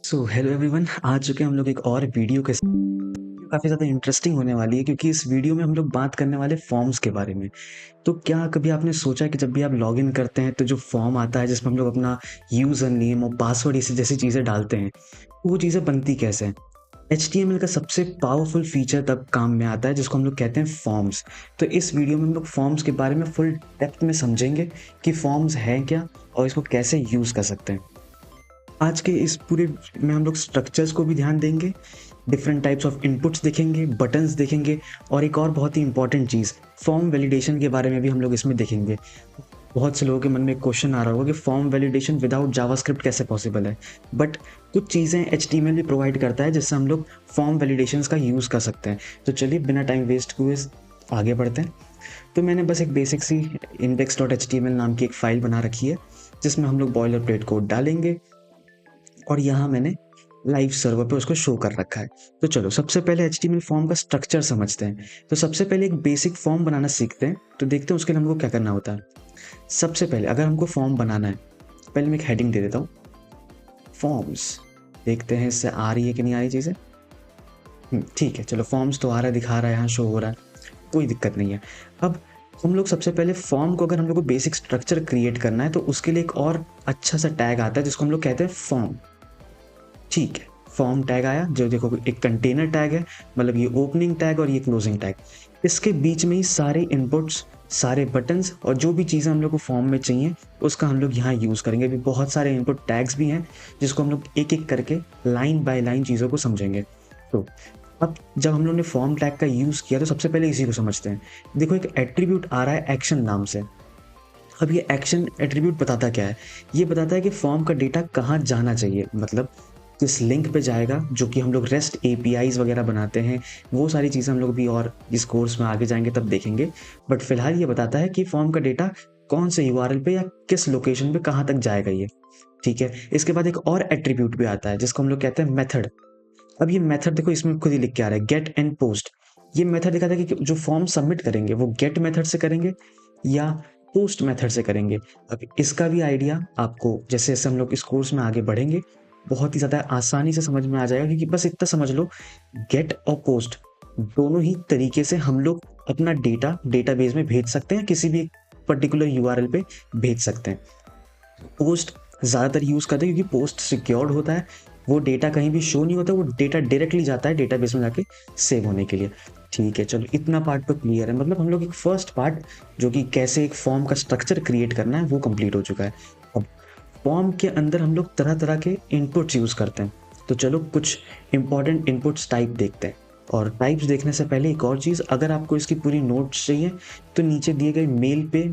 So hello everyone, आ चुके हैं हम लोग एक और वीडियो के साथ। काफ़ी ज़्यादा इंटरेस्टिंग होने वाली है क्योंकि इस वीडियो में हम लोग बात करने वाले फॉर्म्स के बारे में। तो क्या कभी आपने सोचा कि जब भी आप लॉगिन करते हैं तो जो फॉर्म आता है जिसमें हम लोग अपना यूज़र नेम और पासवर्ड इसी जैसी चीज़ें डालते हैं, तो वो चीज़ें बनती कैसे हैं? एचटीएमएल का सबसे पावरफुल फीचर तब काम में आता है जिसको हम लोग कहते हैं फॉर्म्स। तो इस वीडियो में हम लोग फॉर्म्स के बारे में फुल डेप्थ में समझेंगे कि फॉर्म्स हैं क्या और इसको कैसे यूज़ कर सकते हैं। आज के इस पूरे में हम लोग स्ट्रक्चर्स को भी ध्यान देंगे, डिफरेंट टाइप्स ऑफ इनपुट्स देखेंगे, बटन्स देखेंगे और एक और बहुत ही इंपॉर्टेंट चीज़ फॉर्म वैलिडेशन के बारे में भी हम लोग इसमें देखेंगे। बहुत से लोगों के मन में एक क्वेश्चन आ रहा होगा कि फॉर्म वैलिडेशन विदाउट जावास्क्रिप्ट कैसे पॉसिबल है? बट कुछ चीज़ें एचटीएमएल भी प्रोवाइड करता है जिससे हम लोग फॉर्म वैलिडेशंस का यूज़ कर सकते हैं। तो चलिए बिना टाइम वेस्ट हुए आगे बढ़ते हैं। तो मैंने बस एक बेसिक सी index.html नाम की एक फ़ाइल बना रखी है जिसमें हम लोग बॉयलर प्लेट कोड डालेंगे और यहाँ मैंने लाइव सर्वर पे उसको शो कर रखा है। तो चलो सबसे पहले HTML फॉर्म का स्ट्रक्चर समझते हैं। तो सबसे पहले एक बेसिक फॉर्म बनाना सीखते हैं। तो देखते हैं उसके लिए हमको क्या करना होता है। सबसे पहले अगर हमको फॉर्म बनाना है, पहले मैं एक हेडिंग दे देता हूँ, फॉर्म्स। देखते हैं इससे आ रही है कि नहीं आ रही चीज़ें। ठीक है, चलो फॉर्म्स तो आ रहा है, दिखा रहा है, यहाँ शो हो रहा है, कोई दिक्कत नहीं है। अब हम लोग सबसे पहले फॉर्म को, अगर हम लोग को बेसिक स्ट्रक्चर क्रिएट करना है तो उसके लिए एक और अच्छा सा टैग आता है जिसको हम लोग कहते हैं फॉर्म। ठीक है, फॉर्म टैग आया, जो देखो एक कंटेनर टैग है, मतलब ये ओपनिंग टैग और ये क्लोजिंग टैग। इसके बीच में ही सारे इनपुट्स, सारे बटन्स और जो भी चीज़ें हम लोग को फॉर्म में चाहिए उसका हम लोग यहाँ यूज़ करेंगे। अभी बहुत सारे इनपुट टैग्स भी हैं जिसको हम लोग एक एक करके लाइन बाय लाइन चीज़ों को समझेंगे। तो अब जब हम लोग ने फॉर्म टैग का यूज़ किया तो सबसे पहले इसी को समझते हैं। देखो एक एट्रीब्यूट आ रहा है एक्शन नाम से। अब ये एक्शन एट्रीब्यूट बताता क्या है? ये बताता है कि फॉर्म का डेटा कहाँ जाना चाहिए, मतलब किस लिंक पे जाएगा, जो कि हम लोग रेस्ट एपीआईज वगैरह बनाते हैं। वो सारी चीज़ें हम लोग भी और इस कोर्स में आगे जाएंगे तब देखेंगे। बट फिलहाल ये बताता है कि फॉर्म का डेटा कौन से यूआरएल पे या किस लोकेशन पे कहाँ तक जाएगा ये। ठीक है, इसके बाद एक और एट्रीब्यूट भी आता है जिसको हम लोग कहते हैं मेथड। अब ये मेथड देखो इसमें खुद ही लिख के आ रहा है, गेट एंड पोस्ट। ये मेथड दिखाता है कि जो फॉर्म सबमिट करेंगे वो गेट मेथड से करेंगे या पोस्ट मेथड से करेंगे। अब इसका भी आइडिया आपको जैसे जैसे हम लोग इस कोर्स में आगे बढ़ेंगे बहुत ही ज़्यादा आसानी से समझ में आ जाएगा, क्योंकि बस इतना समझ लो, गेट और पोस्ट दोनों ही तरीके से हम लोग अपना डेटा डेटाबेस में भेज सकते हैं, किसी भी पर्टिकुलर यूआरएल पे भेज सकते हैं। पोस्ट ज़्यादातर यूज़ करते हैं क्योंकि पोस्ट सिक्योर्ड होता है, वो डेटा कहीं भी शो नहीं होता, वो डेटा डायरेक्टली जाता है डेटाबेस में जाके सेव होने के लिए। ठीक है, चलो इतना पार्ट तो क्लियर है। मतलब हम लोग एक फर्स्ट पार्ट जो कि कैसे एक फॉर्म का स्ट्रक्चर क्रिएट करना है वो कंप्लीट हो चुका है। अब फॉर्म के अंदर हम लोग तरह तरह के इनपुट्स यूज़ करते हैं। तो चलो कुछ इंपॉर्टेंट इनपुट्स टाइप देखते हैं। और टाइप्स देखने से पहले एक और चीज़, अगर आपको इसकी पूरी नोट्स चाहिए तो नीचे दिए गए मेल पे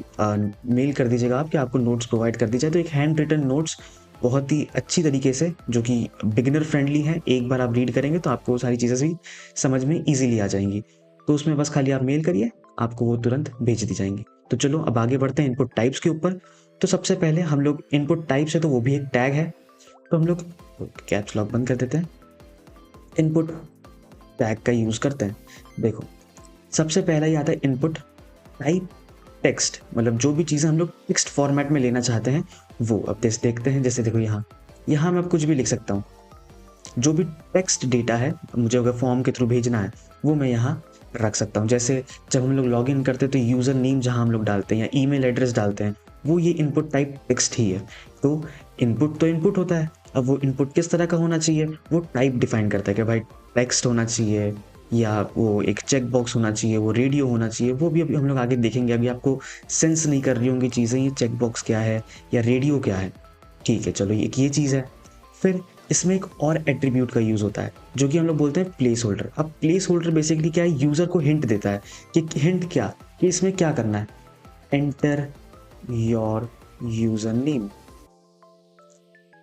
मेल कर दीजिएगा आप कि आपको नोट्स प्रोवाइड कर दी जाए। तो एक हैंड रिटन नोट्स बहुत ही अच्छी तरीके से, जो कि बिगिनर फ्रेंडली है, एक बार आप रीड करेंगे तो आपको सारी चीज़ें भी समझ में ईजिली आ जाएंगी। तो उसमें बस खाली आप मेल करिए, आपको वो तुरंत भेज दी जाएंगी। तो चलो अब आगे बढ़ते हैं इनपुट टाइप्स के ऊपर। तो सबसे पहले हम लोग इनपुट टाइप्स है तो वो भी एक टैग है, तो हम लोग कैप्स लॉक बंद कर देते हैं, इनपुट टैग का यूज़ करते हैं। देखो सबसे पहला ही आता है इनपुट टाइप टेक्स्ट, मतलब जो भी चीज़ें हम लोग टेक्स्ट फॉर्मेट में लेना चाहते हैं वो। अब देखते हैं, जैसे देखो यहाँ यहाँ मैं अब कुछ भी लिख सकता हूँ। जो भी टेक्स्ट डेटा है मुझे अगर फॉर्म के थ्रू भेजना है वो मैं यहाँ रख सकता हूँ। जैसे जब हम लोग लॉग इन करते हैं तो यूज़र नेम जहाँ हम लोग डालते हैं या ईमेल एड्रेस डालते हैं वो ये इनपुट टाइप टेक्स्ट ही है। तो इनपुट होता है। अब वो इनपुट किस तरह का होना चाहिए वो टाइप डिफाइन करता है कि भाई टेक्स्ट होना चाहिए या वो एक चेक बॉक्स होना चाहिए, वो रेडियो होना चाहिए, वो भी अभी हम लोग आगे देखेंगे। अभी आपको सेंस नहीं कर रही होंगी चीज़ें, ये चेक बॉक्स क्या है या रेडियो क्या है। ठीक है, चलो एक ये चीज़ है। फिर इसमें एक और एट्रीब्यूट का यूज़ होता है जो कि हम लोग बोलते हैं प्लेस होल्डर। अब प्लेस होल्डर बेसिकली क्या है, यूज़र को हिंट देता है कि हिंट क्या, कि इसमें क्या करना है, एंटर योर यूज़र नेम।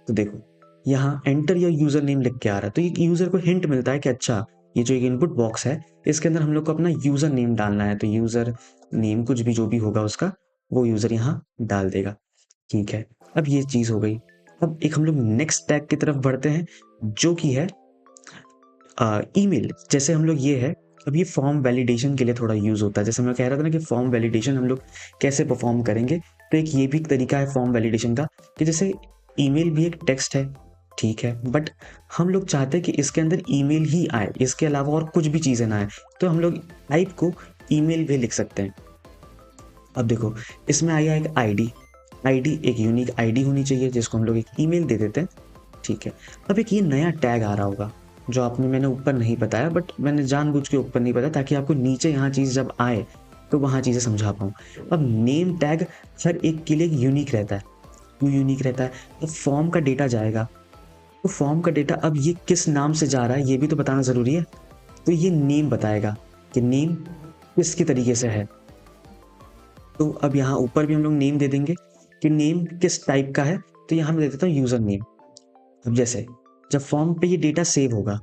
तो देखो यहाँ एंटर योर यूज़र नेम लिख के आ रहा है, तो ये यूज़र को हिंट मिलता है कि अच्छा ये जो एक इनपुट बॉक्स है इसके अंदर हम लोग को अपना यूज़र नेम डालना है। तो यूज़र नेम कुछ भी जो भी होगा उसका वो यूज़र यहाँ डाल देगा। ठीक है, अब ये चीज़ हो गई। अब एक हम लोग नेक्स्ट टैग की तरफ बढ़ते हैं जो कि है ईमेल। जैसे हम लोग ये है, अब ये फॉर्म वैलिडेशन के लिए थोड़ा यूज़ होता है। जैसे मैं कह रहा था ना कि फॉर्म वैलिडेशन हम लोग कैसे परफॉर्म करेंगे, तो एक ये भी तरीका है फॉर्म वैलिडेशन का कि जैसे ईमेल भी एक टेक्स्ट है, ठीक है, बट हम लोग चाहते हैं कि इसके अंदर ईमेल ही आए, इसके अलावा और कुछ भी चीज़ें ना आए, तो हम लोग टाइप को ईमेल भी लिख सकते हैं। अब देखो इसमें आया एक आईडी एक यूनिक आईडी होनी चाहिए जिसको हम लोग एक ईमेल दे देते हैं। ठीक है, अब एक ये नया टैग आ रहा होगा जो मैंने ऊपर नहीं बताया, बट मैंने जानबूझ के ऊपर नहीं बताया ताकि आपको नीचे यहाँ चीज़ जब आए तो वहाँ चीज़ें समझा पाऊँ। अब नेम टैग हर एक के लिए यूनिक रहता है। क्यों यूनिक रहता है? तो फॉर्म का डेटा जाएगा, तो फॉर्म का डेटा अब ये किस नाम से जा रहा है ये भी तो बताना ज़रूरी है। तो ये नेम बताएगा कि नेम किसके तरीके से है। तो अब यहाँ ऊपर भी हम लोग नेम दे देंगे कि नेम किस टाइप का है, तो यहाँ मैं दे देता हूँ यूज़र नेम। अब जैसे जब फॉर्म पे ये डेटा सेव होगा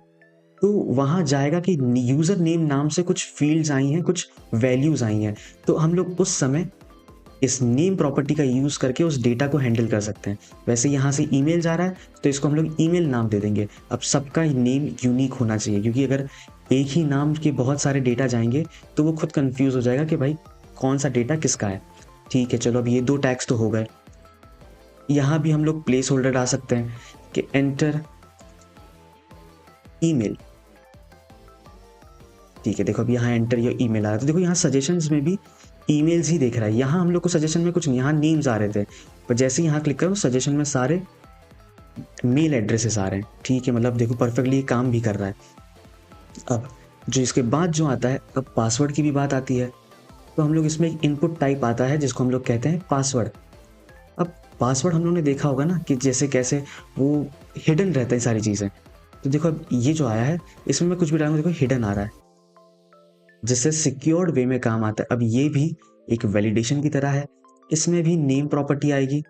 तो वहाँ जाएगा कि यूज़र नेम नाम से कुछ फील्ड्स आई हैं, कुछ वैल्यूज़ आई हैं, तो हम लोग उस समय इस नेम प्रॉपर्टी का यूज़ करके उस डेटा को हैंडल कर सकते हैं। वैसे यहाँ से ईमेल जा रहा है तो इसको हम लोग ईमेल नाम दे देंगे। अब सबका नेम यूनिक होना चाहिए, क्योंकि अगर एक ही नाम के बहुत सारे डेटा जाएंगे तो वो खुद कंफ्यूज हो जाएगा कि भाई कौन सा डेटा किसका है। ठीक है, चलो अब ये 2 टैग्स तो हो गए। यहाँ भी हम लोग प्लेस होल्डर डाल सकते हैं कि एंटर ईमेल। ठीक है, देखो अब यहाँ एंटर योर ईमेल आ रहा है, तो देखो यहाँ सजेशंस में भी ईमेल्स ही दिख रहा है। यहाँ हम लोग को सजेशन में कुछ नहीं, यहाँ नेम्स आ रहे थे, पर जैसे ही यहाँ क्लिक करो सजेशन में सारे मेल एड्रेसेस आ रहे हैं। ठीक है, मतलब देखो परफेक्टली ये काम भी कर रहा है। अब जो इसके बाद जो आता है, अब पासवर्ड की भी बात आती है, तो हम लोग इसमें एक इनपुट टाइप आता है जिसको हम लोग कहते हैं पासवर्ड। अब पासवर्ड हम लोग ने देखा होगा ना कि जैसे कैसे वो हिडन रहता है सारी चीज़ें। तो देखो अब ये जो आया है इसमें मैं कुछ भी डालूंगा, देखो हिडन आ रहा है, जिससे सिक्योर्ड वे में काम आता है। अब ये भी एक वैलिडेशन की तरह है, इसमें भी नेम प्रॉपर्टी आएगी।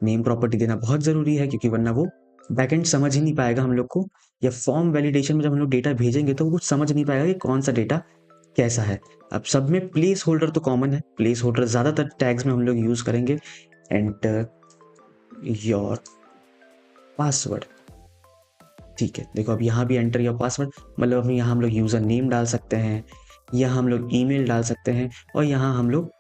नेम प्रॉपर्टी देना बहुत ज़रूरी है, क्योंकि वरना वो बैकएंड समझ ही नहीं पाएगा हम लोग को, या फॉर्म वैलिडेशन में जब हम लोग डेटा भेजेंगे तो वो कुछ समझ नहीं पाएगा कि कौन सा डेटा कैसा है। अब सब में प्लेस होल्डर तो कॉमन है, प्लेस होल्डर ज़्यादातर टैग्स में हम लोग यूज़ करेंगे। Enter your password. ठीक है, देखो अब यहाँ भी एंटर योर पासवर्ड, मतलब अब यहाँ हम लोग यूज़र नेम डाल सकते हैं, यहाँ हम लोग ईमेल डाल सकते हैं, और यहाँ हम लोग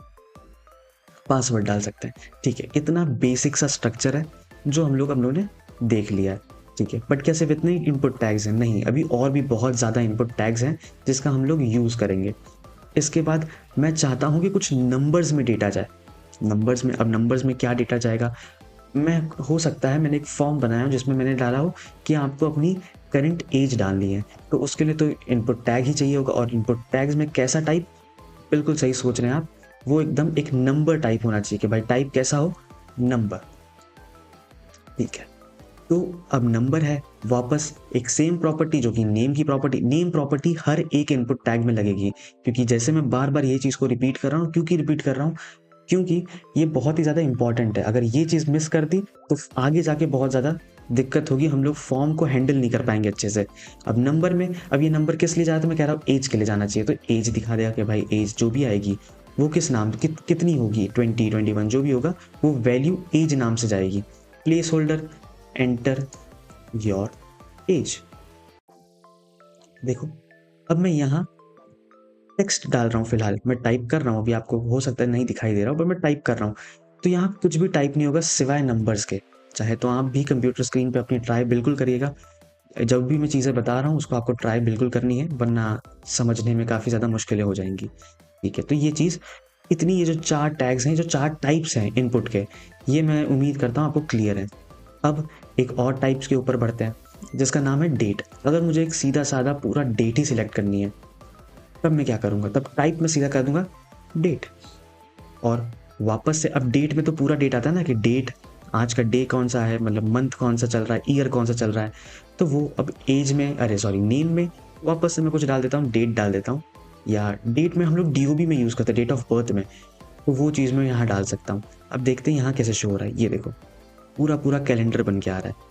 पासवर्ड डाल सकते हैं। ठीक है, इतना बेसिक सा स्ट्रक्चर है जो हम लोग ने देख लिया है। ठीक है, बट क्या सिर्फ इतने ही इनपुट टैग्स हैं? नहीं, अभी और भी बहुत ज़्यादा इनपुट टैग्स हैं जिसका हम लोग यूज़ करेंगे। इसके बाद मैं चाहता हूँ कि कुछ नंबर्स में डेटा जाए। नंबर्स में, अब नंबर्स में क्या डेटा जाएगा? मैं हो सकता है मैंने एक फॉर्म बनाया हो जिसमें मैंने डाला हो कि आपको अपनी करंट एज डालनी है, तो उसके लिए तो इनपुट टैग ही चाहिए होगा। और इनपुट टैग्स में कैसा टाइप? बिल्कुल सही सोच रहे हैं आप, वो एकदम एक नंबर टाइप होना चाहिए कि भाई टाइप कैसा हो? नंबर। ठीक है, तो अब नंबर है, वापस एक सेम प्रॉपर्टी जो कि नेम की प्रॉपर्टी। नेम प्रॉपर्टी हर एक इनपुट टैग में लगेगी, क्योंकि जैसे मैं बार बार ये चीज़ को रिपीट कर रहा हूँ, क्योंकि रिपीट कर रहा हूँ क्योंकि ये बहुत ही ज़्यादा इंपॉर्टेंट है। अगर ये चीज़ मिस कर दी तो आगे जाके बहुत ज़्यादा दिक्कत होगी, हम लोग फॉर्म को हैंडल नहीं कर पाएंगे अच्छे से। अब नंबर में, अब ये नंबर किस लिए जा रहा है? तो मैं कह रहा हूँ एज के लिए जाना चाहिए, तो एज दिखा देगा कि भाई एज जो भी आएगी वो किस नाम कितनी होगी, 20, 21 जो भी होगा वो वैल्यू एज नाम से जाएगी। Place holder enter your age. देखो अब मैं यहाँ टेक्स्ट डाल रहा हूँ, फिलहाल मैं टाइप कर रहा हूँ, अभी आपको हो सकता है नहीं दिखाई दे रहा हो, पर मैं टाइप कर रहा हूँ। तो यहाँ कुछ भी टाइप नहीं होगा सिवाय नंबर्स के। चाहे तो आप भी कंप्यूटर स्क्रीन पे अपनी ट्राई बिल्कुल करिएगा। जब भी मैं चीज़ें बता रहा हूँ उसको आपको ट्राई बिल्कुल करनी है, वरना समझने में काफ़ी ज़्यादा मुश्किलें हो जाएंगी। ठीक है, तो ये चीज़ इतनी, ये जो 4 टैग्स हैं, जो 4 टाइप्स हैं इनपुट के, ये मैं उम्मीद करता हूँ आपको क्लियर है। अब एक और टाइप्स के ऊपर बढ़ते हैं जिसका नाम है डेट। अगर मुझे एक सीधा साधा पूरा डेट ही सिलेक्ट करनी है तब मैं क्या करूँगा? तब टाइप में सीधा कर दूंगा डेट, और वापस से अब डेट में तो पूरा डेट आता है ना कि डेट, आज का डे कौन सा है, मतलब मंथ कौन सा चल रहा है, ईयर कौन सा चल रहा है। तो वो अब एज में, नेम में वापस से मैं कुछ डाल देता हूँ, डेट डाल देता हूँ, या डेट में हम लोग DOB में यूज़ करते हैं, डेट ऑफ बर्थ में, तो वो चीज़ मैं यहाँ डाल सकता हूँ। अब देखते हैं यहाँ कैसे शो हो रहा है। ये देखो पूरा कैलेंडर बन के आ रहा है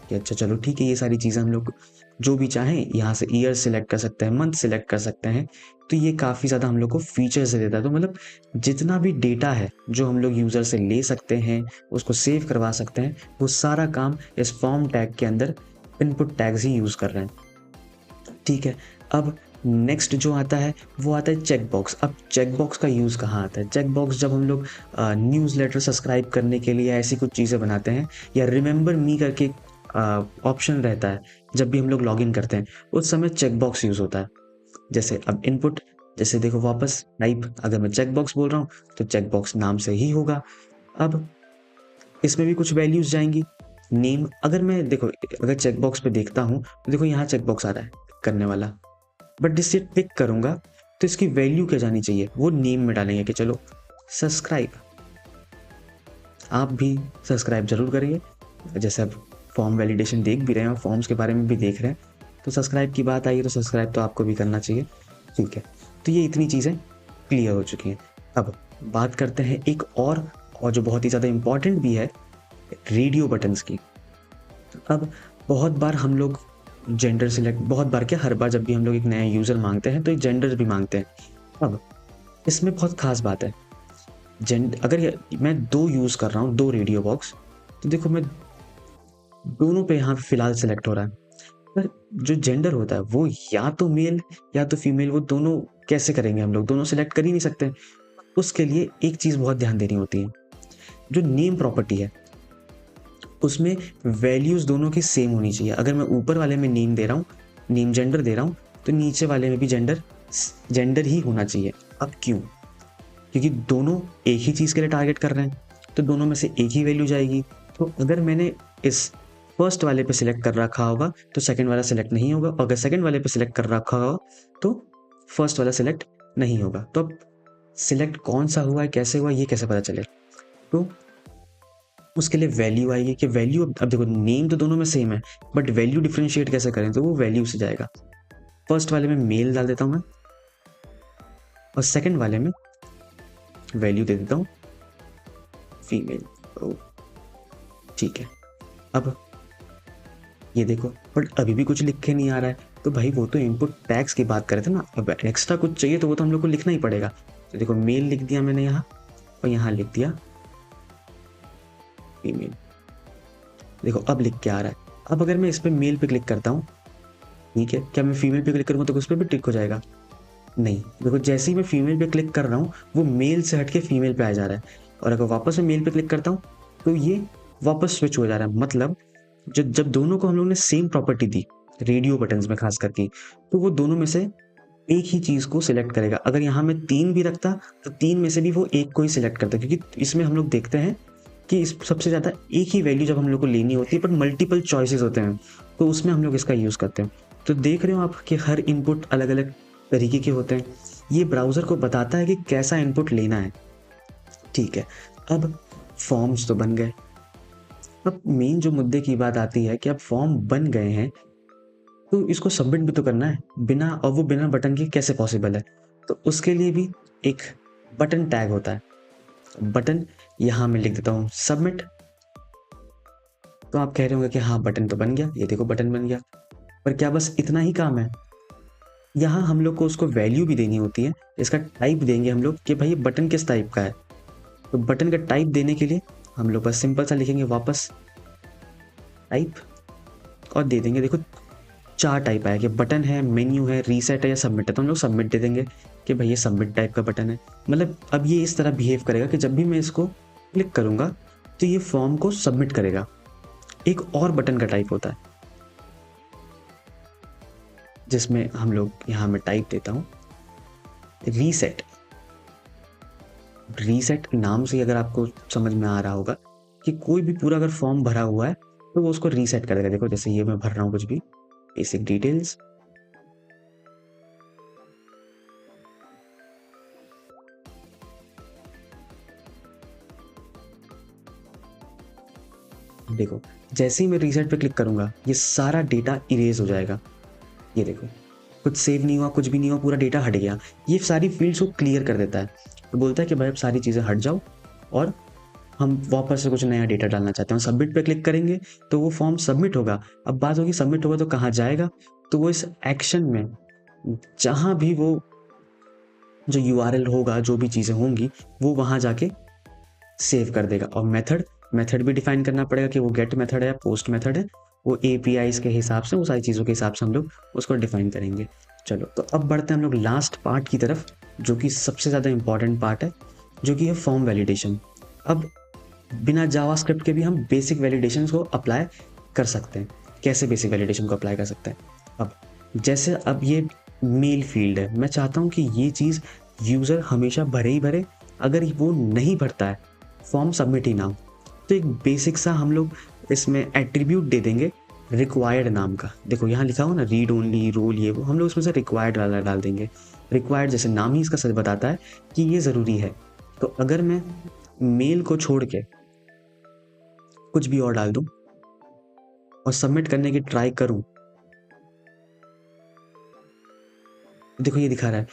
कि अच्छा चलो ठीक है, ये सारी चीज़ें हम लोग जो भी चाहें यहाँ से ईयर सिलेक्ट कर सकते हैं, मंथ सिलेक्ट कर सकते हैं। तो ये काफ़ी ज़्यादा हम लोग को फीचर्स देता है। तो मतलब जितना भी डेटा है जो हम लोग यूज़र से ले सकते हैं, उसको सेव करवा सकते हैं, वो सारा काम इस फॉर्म टैग के अंदर इनपुट टैग्स ही यूज़ कर रहे हैं। ठीक है, अब नेक्स्ट जो आता है वो आता है चेक बॉक्स। अब चेक बॉक्स का यूज़ कहाँ आता है? चेक बॉक्स जब हम लोग न्यूज़लेटर सब्सक्राइब करने के लिए ऐसी कुछ चीज़ें बनाते हैं, या रिमेंबर मी करके ऑप्शन रहता है जब भी हम लोग लॉगिन करते हैं, उस समय चेक बॉक्स यूज़ होता है। जैसे अब इनपुट, जैसे देखो वापस टाइप, अगर मैं चेक बॉक्स बोल रहा हूँ तो चेक बॉक्स नाम से ही होगा। अब इसमें भी कुछ वैल्यूज़ जाएंगी। नेम, अगर मैं देखो अगर चेक बॉक्स पे देखता हूँ तो देखो यहाँ चेक बॉक्स आ रहा है करने वाला, बट जिससे टिक करूँगा तो इसकी वैल्यू क्या जानी चाहिए, वो नेम में डालेंगे कि चलो सब्सक्राइब। आप भी सब्सक्राइब जरूर करिए। जैसे अब फॉर्म वैलिडेशन देख भी रहे हैं और फॉर्म्स के बारे में भी देख रहे हैं, तो सब्सक्राइब की बात आई तो सब्सक्राइब तो आपको भी करना चाहिए। ठीक है, तो ये इतनी चीज़ें क्लियर हो चुकी हैं। अब बात करते हैं एक और जो बहुत ही ज़्यादा इम्पॉर्टेंट भी है, रेडियो बटन्स की। अब बहुत बार हम लोग जेंडर सिलेक्ट, बहुत बार क्या, हर बार जब भी हम लोग एक नया यूज़र मांगते हैं तो एक जेंडर भी मांगते हैं। अब इसमें बहुत खास बात है, अगर मैं 2 यूज़ कर रहा हूँ, 2 रेडियो बॉक्स, तो देखो मैं दोनों पे यहाँ फ़िलहाल सिलेक्ट हो रहा है, पर जो जेंडर होता है वो या तो मेल या तो फीमेल, वो दोनों कैसे करेंगे, हम लोग दोनों सिलेक्ट कर ही नहीं सकते। उसके लिए एक चीज़ बहुत ध्यान देनी होती है, जो नेम प्रॉपर्टी है उसमें वैल्यूज़ दोनों की सेम होनी चाहिए। अगर मैं ऊपर वाले में नेम दे रहा हूँ, नेम जेंडर दे रहा हूँ, तो नीचे वाले में भी जेंडर ही होना चाहिए। अब क्यों? क्योंकि दोनों एक ही चीज़ के लिए टारगेट कर रहे हैं, तो दोनों में से एक ही वैल्यू जाएगी। तो अगर मैंने इस फर्स्ट वाले पे सिलेक्ट कर रखा होगा तो सेकंड वाला सिलेक्ट नहीं होगा, और अगर सेकंड वाले पे सिलेक्ट कर रखा होगा तो फर्स्ट वाला सिलेक्ट नहीं होगा। तो अब सिलेक्ट कौन सा हुआ है, कैसे हुआ, ये कैसे पता चले? तो उसके लिए वैल्यू आएगी कि वैल्यू, अब देखो नेम तो दोनों में सेम है, बट वैल्यू डिफ्रेंशिएट कैसे करें, तो वो वैल्यू से जाएगा। फर्स्ट वाले में मेल डाल देता हूँ मैं, और सेकंड वाले में वैल्यू दे देता हूँ फीमेल। ठीक है, अब ये देखो, बट अभी भी कुछ लिख के नहीं आ रहा है। तो भाई वो तो इनपुट टैग्स की बात कर रहे थे ना, अब एक्स्ट्रा कुछ चाहिए तो वो तो हम लोग को लिखना ही पड़ेगा। तो देखो मेल लिख दिया मैंने यहाँ, और यहाँ लिख दिया फीमेल। देखो अब लिख के आ रहा है। अब अगर मैं इस पर मेल पे क्लिक करता हूँ, ठीक है, क्या मैं फीमेल पे क्लिक करूँगा तो उस पर भी टिक हो जाएगा? नहीं, देखो जैसे ही मैं फीमेल पे क्लिक कर रहा हूँ वो मेल से हट के फीमेल पे आ जा रहा है, और अगर वापस मैं मेल पे क्लिक करता हूँ तो ये वापस स्विच हो जा रहा है। मतलब जब दोनों को हम लोग ने सेम प्रॉपर्टी दी, रेडियो बटन्स में खास करके, तो वो दोनों में से एक ही चीज़ को सिलेक्ट करेगा। अगर यहाँ मैं 3 भी रखता तो 3 में से भी वो एक को ही सिलेक्ट करता, क्योंकि इसमें हम लोग देखते हैं कि इस सबसे ज़्यादा एक ही वैल्यू जब हम लोग को लेनी होती है, पर मल्टीपल चॉइसेस होते हैं, तो उसमें हम लोग इसका यूज़ करते हैं। तो देख रहे हो आप कि हर इनपुट अलग अलग तरीके के होते हैं। ये ब्राउज़र को बताता है कि कैसा इनपुट लेना है। ठीक है, अब फॉर्म्स तो बन गए। अब मेन जो मुद्दे की बात आती है कि अब फॉर्म बन गए हैं तो इसको सबमिट भी तो करना है, और वो बिना बटन के कैसे पॉसिबल है? तो उसके लिए भी एक बटन टैग होता है। बटन यहाँ मैं लिख देता हूँ सबमिट। तो आप कह रहे होंगे कि हाँ बटन तो बन गया, ये देखो बटन बन गया, पर क्या बस इतना ही काम है? यहाँ हम लोग को उसको वैल्यू भी देनी होती है। इसका टाइप देंगे हम लोग कि भाई ये बटन किस टाइप का है। तो बटन का टाइप देने के लिए हम लोग बस सिंपल सा लिखेंगे वापस टाइप, और दे देंगे। देखो 4 टाइप आया कि बटन है, मेन्यू है, रीसेट है या सबमिट है, तो हम लोग सबमिट दे देंगे कि भाई ये सबमिट टाइप का बटन है। मतलब अब ये इस तरह बिहेव करेगा कि जब भी मैं इसको क्लिक करूँगा तो ये फॉर्म को सबमिट करेगा। एक और बटन का टाइप होता है जिसमें हम लोग, यहाँ मैं टाइप देता हूँ रीसेट। रीसेट नाम से अगर आपको समझ में आ रहा होगा कि कोई भी पूरा अगर फॉर्म भरा हुआ है तो वो उसको रीसेट कर देगा। देखो जैसे ये मैं भर रहा हूँ कुछ भी बेसिक डिटेल्स, देखो जैसे ही मैं रीसेट पे क्लिक करूंगा ये सारा डेटा इरेज हो जाएगा। ये देखो कुछ सेव नहीं हुआ, कुछ भी नहीं हुआ, पूरा डेटा हट गया। ये सारी फील्ड्स को क्लियर कर देता है, तो बोलता है कि भाई अब सारी चीज़ें हट जाओ और हम वापस से कुछ नया डेटा डालना चाहते हैं। सबमिट पे क्लिक करेंगे तो वो फॉर्म सबमिट होगा। अब बात होगी सबमिट होगा तो कहाँ जाएगा, तो वो इस एक्शन में जहाँ भी वो जो URL होगा, जो भी चीज़ें होंगी वो वहाँ जाके सेव कर देगा। और मेथड भी डिफाइन करना पड़ेगा कि वो गेट मेथड है या पोस्ट मेथड है। वो APIs के हिसाब से, वो सारी चीज़ों के हिसाब से हम लोग उसको डिफाइन करेंगे। चलो तो अब बढ़ते हैं हम लोग लास्ट पार्ट की तरफ, जो कि सबसे ज़्यादा इंपॉर्टेंट पार्ट है, जो कि है फॉर्म वैलिडेशन। अब बिना जावास्क्रिप्ट के भी हम बेसिक वैलिडेशन को अप्लाई कर सकते हैं। कैसे बेसिक वैलिडेशन को अप्लाई कर सकते हैं? अब जैसे अब ये मेल फील्ड है, मैं चाहता हूँ कि ये चीज़ यूज़र हमेशा भरे ही भरे, अगर वो नहीं भरता है फॉर्म सबमिट ही ना हो। तो एक बेसिक सा हम लोग इसमें एट्रीब्यूट दे देंगे रिक्वायर्ड नाम का। देखो यहाँ लिखा हो ना रीड ओनली, रोल, ये वो, हम लोग इसमें से रिक्वायर्ड वाला डाल देंगे। रिक्वायर्ड जैसे नाम ही इसका सच बताता है कि ये ज़रूरी है। तो अगर मैं मेल को छोड़ के कुछ भी और डाल दूं और सबमिट करने की ट्राई करूं, देखो ये दिखा रहा है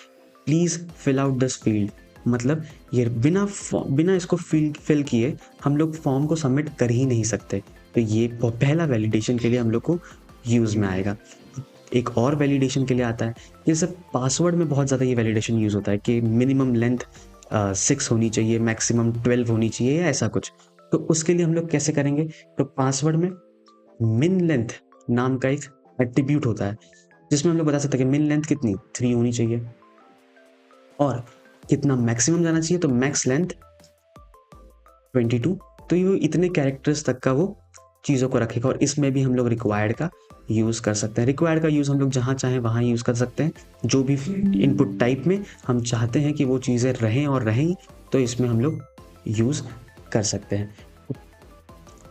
please fill out this field. मतलब ये बिना इसको फिल किए हम लोग फॉर्म को सबमिट कर ही नहीं सकते। तो ये पहला वैलिडेशन के लिए हम लोग को यूज़ में आएगा। एक और वैलिडेशन के लिए आता है, जैसे पासवर्ड में बहुत ज़्यादा ये वैलिडेशन यूज़ होता है कि मिनिमम लेंथ 6 होनी चाहिए, मैक्सिमम 12 होनी चाहिए या ऐसा कुछ। तो उसके लिए हम लोग कैसे करेंगे? तो पासवर्ड में मिन लेंथ नाम का एक एट्रीब्यूट होता है जिसमें हम लोग बता सकते हैं कि मिन लेंथ कितनी 3 होनी चाहिए और कितना मैक्सिमम जाना चाहिए, तो मैक्स लेंथ 22। तो ये इतने कैरेक्टर्स तक का वो चीज़ों को रखेगा और इसमें भी हम लोग रिक्वायर्ड का यूज़ कर सकते हैं। रिक्वायर्ड का यूज़ हम लोग जहाँ चाहें वहाँ यूज़ कर सकते हैं। जो भी इनपुट टाइप में हम चाहते हैं कि वो चीज़ें रहें और रहें, तो इसमें हम लोग यूज़ कर सकते हैं।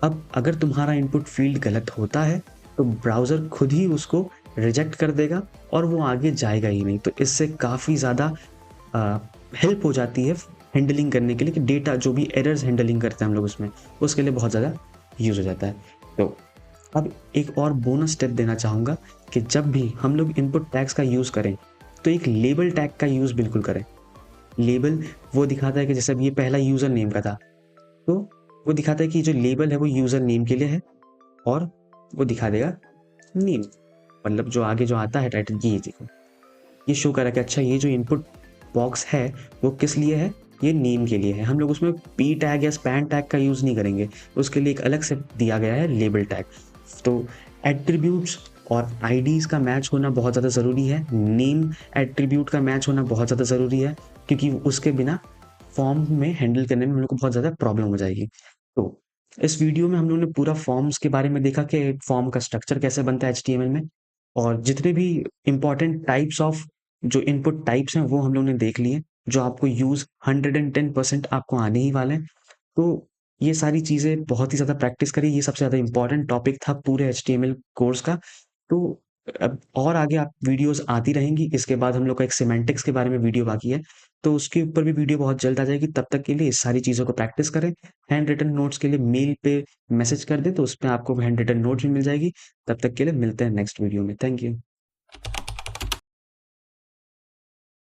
अब अगर तुम्हारा इनपुट फील्ड गलत होता है तो ब्राउज़र खुद ही उसको रिजेक्ट कर देगा और वो आगे जाएगा ही नहीं। तो इससे काफ़ी ज़्यादा हेल्प हो जाती है हैंडलिंग करने के लिए कि डेटा जो भी एरर्स हैंडलिंग करते हैं हम लोग उसमें, उसके लिए बहुत ज़्यादा यूज़ हो जाता है। तो अब एक और बोनस स्टेप देना चाहूँगा कि जब भी हम लोग इनपुट टैग्स का यूज़ करें तो एक लेबल टैग का यूज़ बिल्कुल करें। लेबल वो दिखाता है कि जैसे अब ये पहला यूज़र नेम का था, तो वो दिखाता है कि जो लेबल है वो यूज़र नेम के लिए है और वो दिखा देगा नेम, मतलब जो आगे जो आता है टाइटल, ये देखो ये शो करा कि अच्छा ये जो इनपुट बॉक्स है वो किस लिए है, ये नेम के लिए है। हम लोग उसमें पी टैग या स्पैन टैग का यूज़ नहीं करेंगे, उसके लिए एक अलग से दिया गया है लेबल टैग। तो एट्रीब्यूट्स और आईडीज़ का मैच होना बहुत ज़्यादा ज़रूरी है। नेम एट्रीब्यूट का मैच होना बहुत ज़्यादा ज़रूरी है क्योंकि उसके बिना फॉर्म में हैंडल करने में हम लोग को बहुत ज़्यादा प्रॉब्लम हो जाएगी। तो इस वीडियो में हम लोगों ने पूरा फॉर्म्स के बारे में देखा कि फॉर्म का स्ट्रक्चर कैसे बनता है एचटीएमएल में, और जितने भी इम्पोर्टेंट टाइप्स ऑफ जो इनपुट टाइप्स हैं वो हम लोगों ने देख लिए, जो आपको यूज़ 110% आपको आने ही वाले हैं। तो ये सारी चीज़ें बहुत ही ज़्यादा प्रैक्टिस करिए, ये सबसे ज़्यादा इम्पोर्टेंट टॉपिक था पूरे एचटीएमएल कोर्स का। तो अब और आगे आप वीडियोज़ आती रहेंगी, इसके बाद हम लोग का एक सिमेंटिक्स के बारे में वीडियो बाकी है, तो उसके ऊपर भी वीडियो बहुत जल्द आ जाएगी। तब तक के लिए इस सारी चीज़ों को प्रैक्टिस करें। हैंड रिटन नोट्स के लिए मेल पे मैसेज कर दें तो उसमें आपको हैंड रिटन नोट्स भी मिल जाएगी। तब तक के लिए मिलते हैं नेक्स्ट वीडियो में। Thank you.